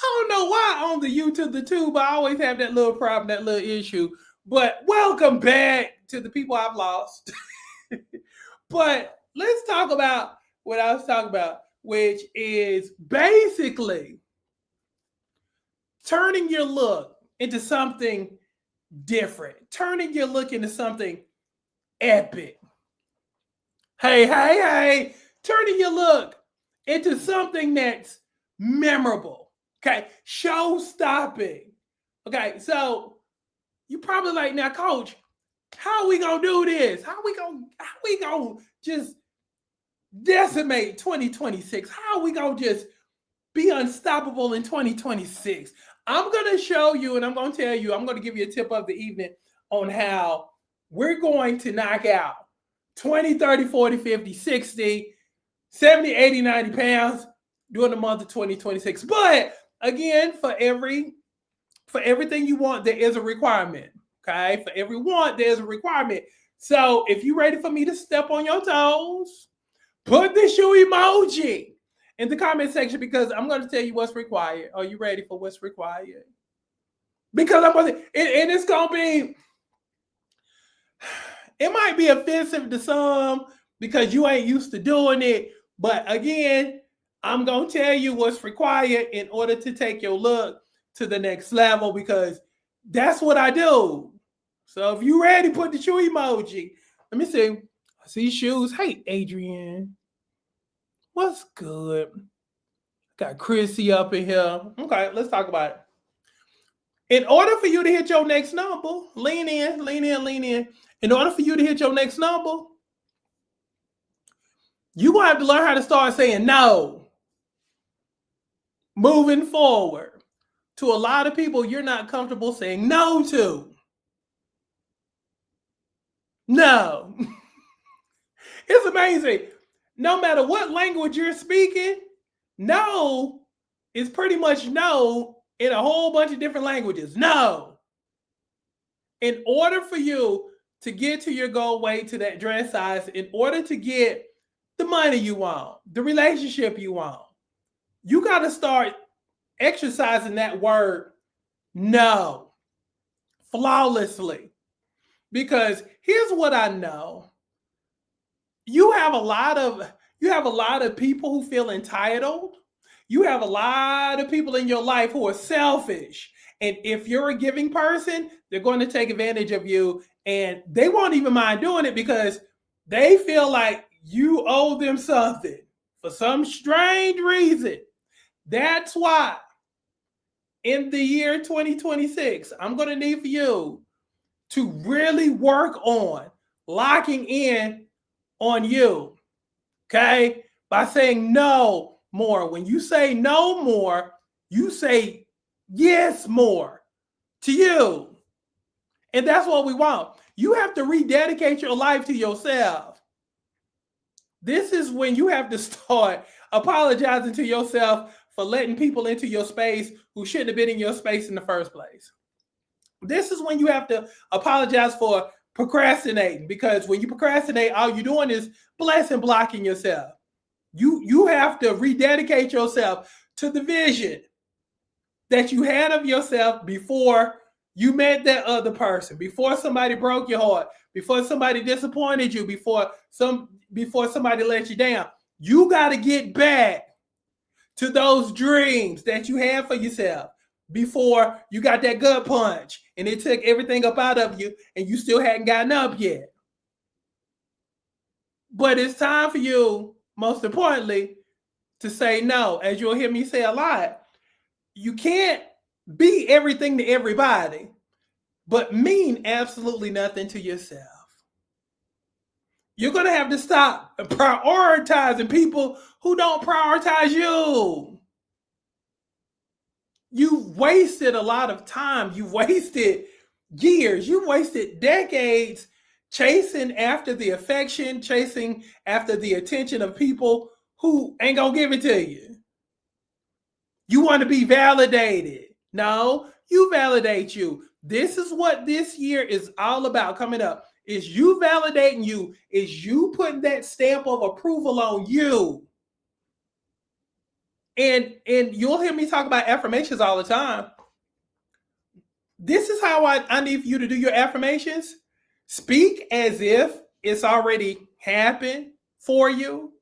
I don't know why on the YouTube the tube I always have that little problem, that little issue. But welcome back to the people I've lost. But let's talk about what I was talking about, which is basically turning your look into something different, turning your look into something epic. Hey, turning your look into something that's memorable. Okay, show stopping. Okay, so you probably like, now, coach, how are we gonna do this? How we gonna just decimate 2026? How are we gonna just be unstoppable in 2026? I'm gonna show you and I'm gonna tell you, I'm gonna give you a tip of the evening on how we're going to knock out 20, 30, 40, 50, 60, 70, 80, 90 pounds during the month of 2026. But again, for everything you want, there is a requirement. Okay. For every want, there's a requirement. So if you're ready for me to step on your toes, put the shoe emoji in the comment section because I'm going to tell you what's required. Are you ready for what's required? Because I'm going to, and it's going to be, it might be offensive to some because you ain't used to doing it. But again, I'm going to tell you what's required in order to take your look to the next level because that's what I do. So if you ready, put the shoe emoji. Let me see. I see shoes. Hey, Adrian. What's good? Got Chrissy up in here. Okay, let's talk about it. In order for you to hit your next number, lean in, lean in, lean in. In order for you to hit your next number, you're going to have to learn how to start saying no. Moving forward. To a lot of people, you're not comfortable saying no to. No. It's amazing. No matter what language you're speaking, no is pretty much no in a whole bunch of different languages. No. In order for you to get to your goal weight, to that dress size, in order to get the money you want, the relationship you want, you got to start exercising that word no flawlessly. Because here's what I know. You have a lot of people who feel entitled. You have a lot of people in your life who are selfish. And if you're a giving person, they're going to take advantage of you and they won't even mind doing it because they feel like you owe them something for some strange reason. That's why in the year 2026, I'm going to need for you to really work on locking in on you, okay? By saying no more. When you say no more, you say yes more to you. And that's what we want. You have to rededicate your life to yourself. This is when you have to start apologizing to yourself for letting people into your space who shouldn't have been in your space in the first place. This is when you have to apologize for procrastinating because when you procrastinate, all you're doing is blessing blocking yourself. You have to rededicate yourself to the vision that you had of yourself before you met that other person, before somebody broke your heart, before somebody disappointed you, before somebody let you down. You got to get back to those dreams that you had for yourself before you got that gut punch and it took everything up out of you and you still hadn't gotten up yet. But it's time for you, most importantly, to say no. As you'll hear me say a lot, you can't be everything to everybody, but mean absolutely nothing to yourself. You're going to have to stop prioritizing people who don't prioritize you. You've wasted a lot of time. You've wasted years. You've wasted decades chasing after the affection, chasing after the attention of people who ain't going to give it to you. You want to be validated. No, you validate you. This is what this year is all about coming up. Is you validating you. Is you putting that stamp of approval on you. And you'll hear me talk about affirmations all the time. This is how I need you to do your affirmations. Speak as if it's already happened for you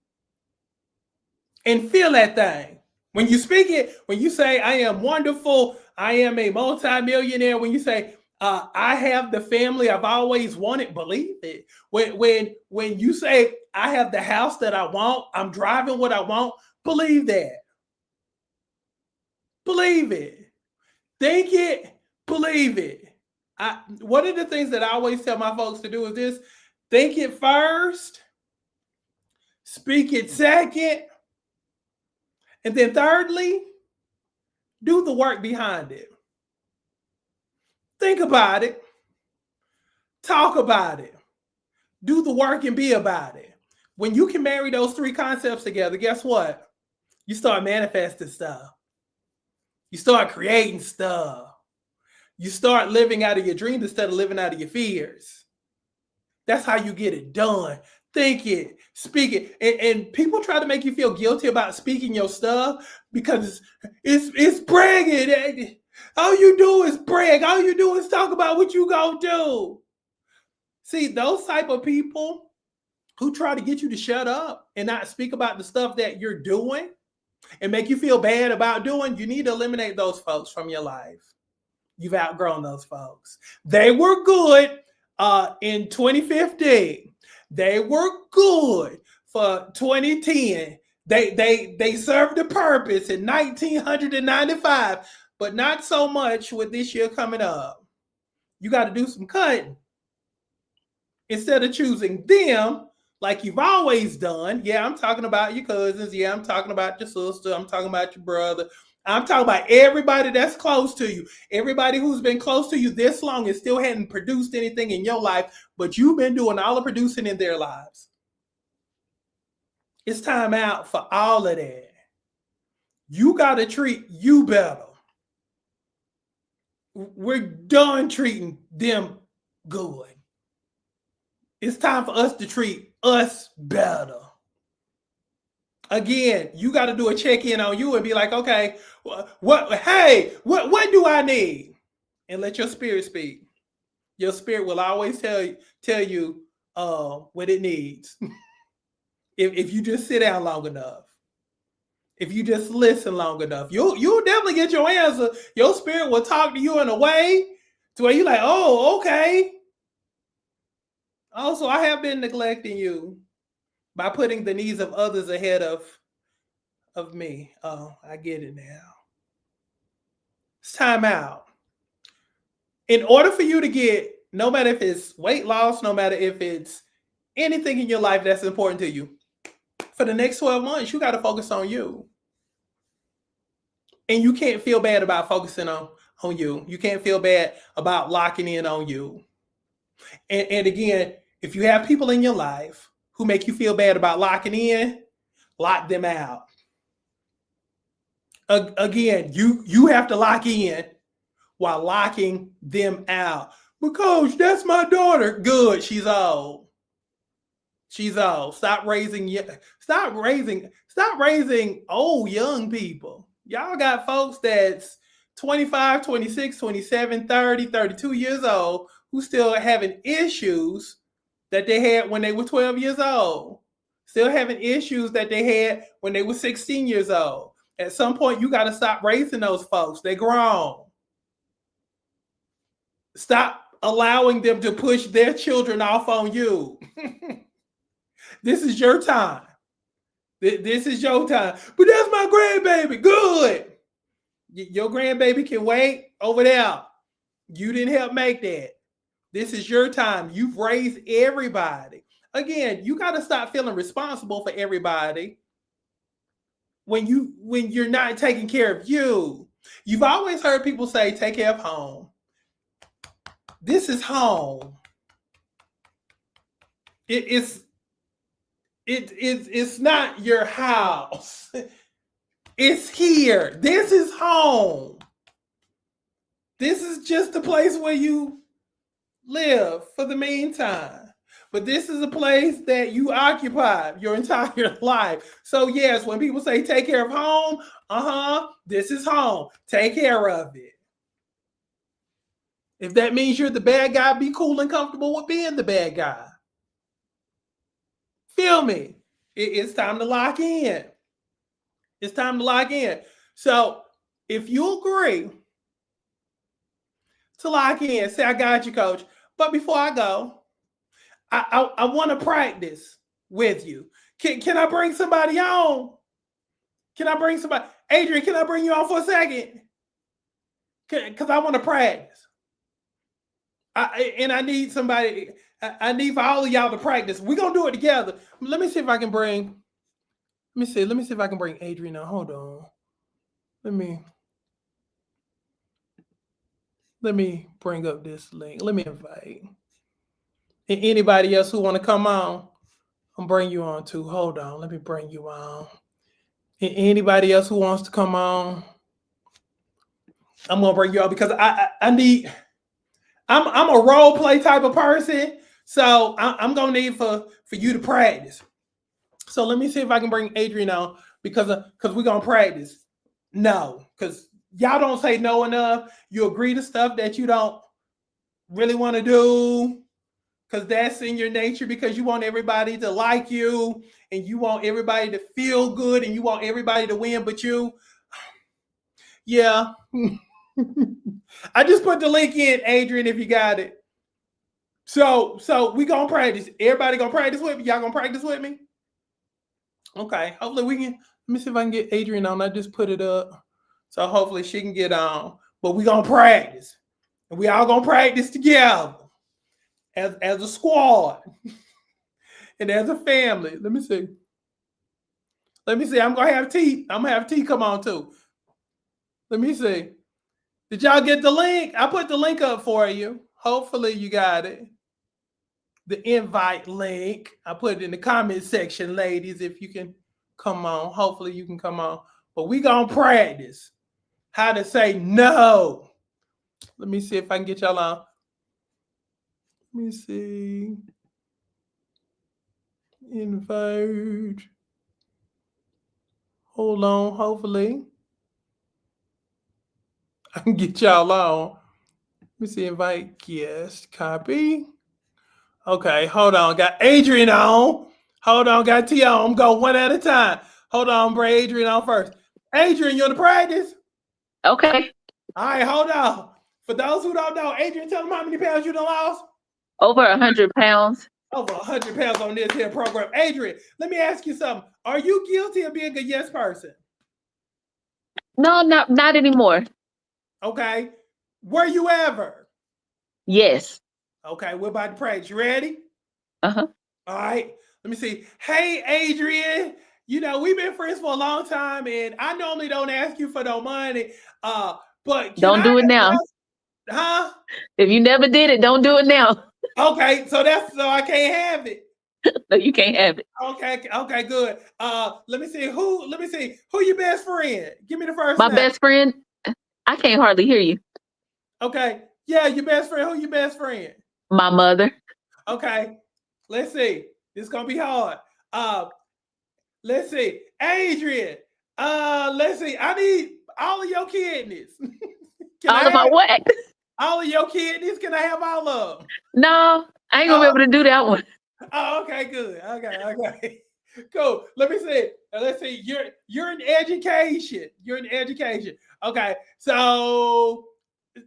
and feel that thing. When you speak it, when you say, I am wonderful, I am a multimillionaire, when you say, I have the family I've always wanted, believe it. When you say, I have the house that I want, I'm driving what I want, believe that. Believe it. Think it, believe it. One of the things that I always tell my folks to do is this: think it first, speak it second, and then thirdly, do the work behind it. Think about it, talk about it, do the work and be about it. When you can marry those three concepts together, guess what? You start manifesting stuff. You start creating stuff. You start living out of your dreams instead of living out of your fears. That's how you get it done. Think it, speak it. And people try to make you feel guilty about speaking your stuff because it's bragging. All you do is brag. All you do is talk about what you gonna do. See, those type of people who try to get you to shut up and not speak about the stuff that you're doing and make you feel bad about doing, you need to eliminate those folks from your life. You've outgrown those folks. They were good in 2015. They were good for 2010. They served a purpose in 1995, but not so much with this year coming up. You got to do some cutting. Instead of choosing them like you've always done. Yeah, I'm talking about your cousins. Yeah, I'm talking about your sister. I'm talking about your brother. I'm talking about everybody that's close to you. Everybody who's been close to you this long and still hadn't produced anything in your life, but you've been doing all the producing in their lives. It's time out for all of that. You got to treat you better. We're done treating them good. It's time for us to treat us better. Again, you got to do a check-in on you and be like, okay, what do I need? And let your spirit speak. Your spirit will always tell you what it needs. if you just sit down long enough. If you just listen long enough, you'll definitely get your answer. Your spirit will talk to you in a way to where you're like, oh, okay. Also, I have been neglecting you by putting the needs of others ahead of me. Oh, I get it now. It's time out. In order for you to get, no matter if it's weight loss, no matter if it's anything in your life that's important to you, for the next 12 months, you got to focus on you. And you can't feel bad about focusing on you. You can't feel bad about locking in on you. And again, if you have people in your life who make you feel bad about locking in, lock them out. Again, you have to lock in while locking them out. But coach, that's my daughter. Good, she's old. She's old. Stop raising old young people. Y'all got folks that's 25, 26, 27, 30, 32 years old who still having issues that they had when they were 12 years old. Still having issues that they had when they were 16 years old. At some point, you got to stop raising those folks. They're grown. Stop allowing them to push their children off on you. This is your time. This is your time. But that's my grandbaby. Good. Your grandbaby can wait over there. You didn't help make that. This is your time. You've raised everybody. Again, you got to stop feeling responsible for everybody when you're not taking care of you. You've always heard people say, take care of home. This is home. It's not your house. It's here. This is home. This is just the place where you live for the meantime. but this is a place that you occupy your entire life. So yes, when people say take care of home, this is home. Take care of it. If that means you're the bad guy, be cool and comfortable with being the bad guy. Feel me? It's time to lock in. It's time to lock in. So if you agree to lock in, say I got you, coach. But before I go, I want to practice with you. Can I bring somebody on? Can I bring somebody? Adrian, can I bring you on for a second? Because I want to practice. I need somebody. I need for all of y'all to practice. We're going to do it together. Let me see if I can bring. Let me see if I can bring Adrian on. Hold on. Let me bring up this link. Let me invite. Anybody else who want to come on, I'm bring you on too. Hold on. Let me bring you on. Anybody else who wants to come on, I'm gonna bring you on because I need. I'm a role play type of person, so I'm gonna need for you to practice. So let me see if I can bring Adrian on because we're gonna practice. No, because y'all don't say no enough. You agree to stuff that you don't really want to do because that's in your nature because you want everybody to like you and you want everybody to feel good and you want everybody to win but you. Yeah. I just put the link in, Adrian, if you got it. So we gonna practice. Everybody gonna practice with me? Y'all gonna practice with me? Okay. Hopefully we can. Let me see if I can get Adrian on. I just put it up. So hopefully she can get on. But we gonna practice. And we all gonna practice together. As a squad. And as a family. Let me see. I'm gonna have T. I'm gonna have T come on too. Let me see. Did y'all get the link? I put the link up for you. Hopefully you got it. The invite link. I put it in the comment section, ladies, if you can come on. Hopefully you can come on. But we gonna practice how to say no. Let me see if I can get y'all on. Let me see. Invite. Hold on, hopefully. I can get y'all on. Let me see, invite guest, copy. Okay, hold on. Got Adrian on. Hold on, got T on. I'm going one at a time. Hold on, bring Adrian on first. Adrian, you want to practice? Okay. All right, hold on. For those who don't know, Adrian, tell them how many pounds you done lost. Over 100 pounds. Over 100 pounds on this here program. Adrian, let me ask you something. Are you guilty of being a yes person? No, not anymore. Okay. Were you ever? Yes. Okay, we're about to practice. You ready? Uh-huh. All right. Let me see. Hey, Adrian. You know, we've been friends for a long time, and I normally don't ask you for no money. But don't do it now. Huh? If you never did it, don't do it now. Okay, so I can't have it. No, you can't have it. Okay, good. Let me see who your best friend. Give me the first My name. best friend. I can't hardly hear you. Okay, yeah, your best friend. Who your best friend? My mother. Okay, let's see. This is gonna be hard. Let's see, Adrian. Let's see. I need all of your kidneys. All of my what? All of your kidneys. Can I have all of them? No, I ain't gonna be able to do that one. Oh, okay, good. Okay. Cool. Let me see. Let's see. You're in education. Okay. So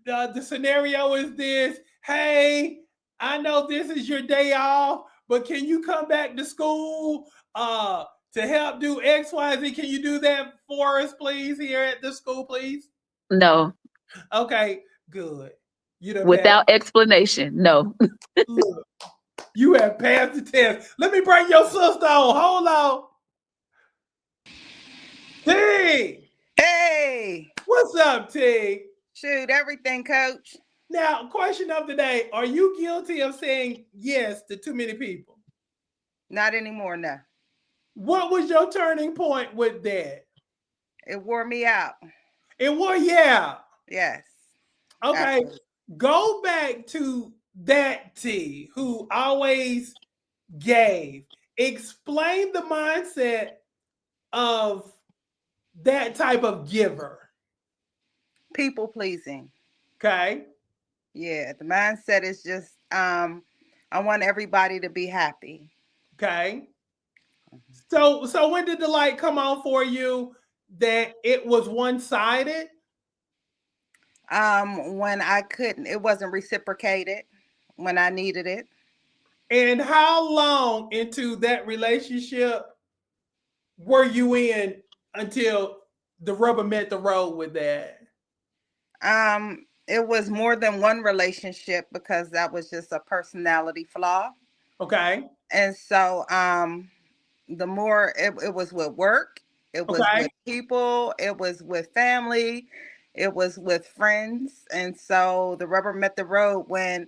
the scenario is this. Hey, I know this is your day off, but can you come back to school to help do X, Y, Z? Can you do that for us, please, here at the school, please? No. Okay, good. Without explanation, no. Look, you have passed the test. Let me bring your sister on. Hold on. T. Hey. What's up, T? Shoot, everything, coach. Now, question of the day. Are you guilty of saying yes to too many people? Not anymore, no. What was your turning point with that? It wore me out. It wore you out? Yes. Okay. Absolutely. Go back to that T who always gave. Explain the mindset of that type of giver. People pleasing. Okay. Yeah, the mindset is just I want everybody to be happy. Okay. So when did the light come on for you that it was one-sided? When I couldn't, it wasn't reciprocated when I needed it. And how long into that relationship were you in until the rubber met the road with that? It was more than one relationship because that was just a personality flaw. Okay. And so the more it was with work, it was Okay. with people, it was with family, it was with friends. And so the rubber met the road when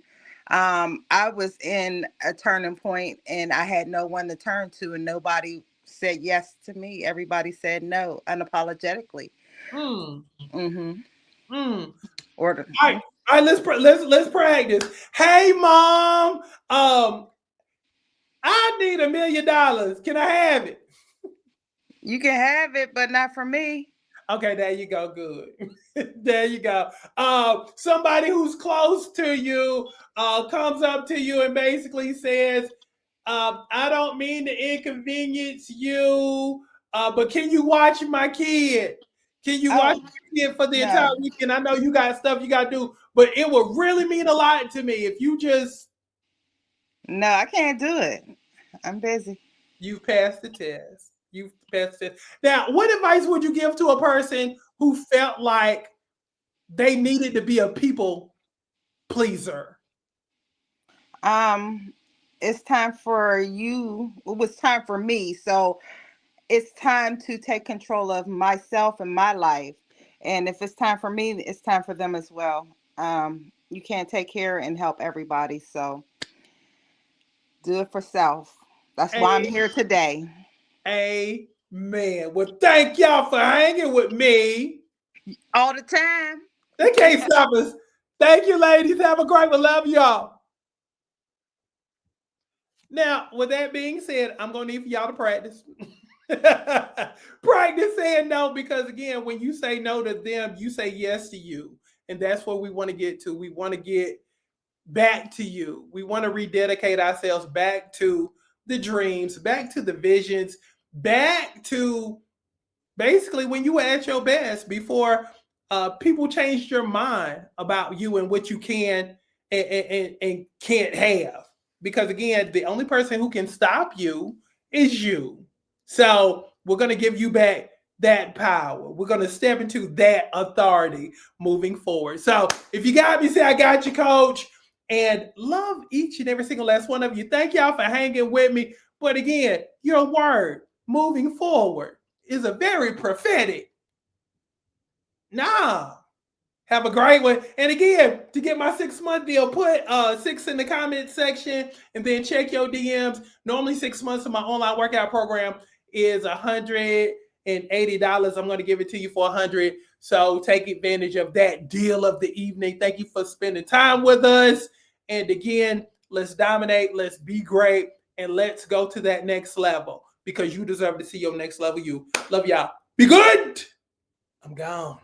I was in a turning point and I had no one to turn to, and nobody said yes to me. Everybody said no unapologetically. Mm. Mm-hmm. Mm. Or the, All right, let's practice. Hey mom, I need $1 million. Can I have it? you can have it, but not from me. Okay, there you go. Good. There you go. Somebody who's close to you comes up to you and basically says, I don't mean to inconvenience you, but can you watch my kid? Can you watch Oh, my kid for the entire no. weekend? I know you got stuff you got to do, but it would really mean a lot to me if you just, No, I can't do it. I'm busy. you passed the test. You passed it. Now, what advice would you give to a person who felt like they needed to be a people pleaser? Um, it's time for you. It was time for me. So it's time to take control of myself and my life. And if it's time for me, it's time for them as well. You can't take care and help everybody. So do it for self. That's why I'm here today. Amen. Well, thank y'all for hanging with me. All the time. They can't stop us. Thank you, ladies. Have a great one. Love y'all. Now, with that being said, I'm going to need for y'all to practice. Practice saying no, because again, when you say no to them, you say yes to you. And that's what we want to get to. We want to get back to you. We want to rededicate ourselves back to the dreams, back to the visions, back to basically when you were at your best before people changed your mind about you and what you can and can't have. Because again, the only person who can stop you is you. So we're going to give you back that power. We're going to step into that authority moving forward. So if you got me, say, I got you, coach. And love each and every single last one of you. Thank y'all for hanging with me. But again, your word moving forward is a very prophetic. Nah. Have a great one. And again, to get my 6-month deal, put 6 in the comment section and then check your DMs. Normally 6 months of my online workout program is $180. I'm going to give it to you for $100. So take advantage of that deal of the evening. Thank you for spending time with us. And again, let's dominate, let's be great, and let's go to that next level because you deserve to see your next level. You love y'all. Be good. I'm gone.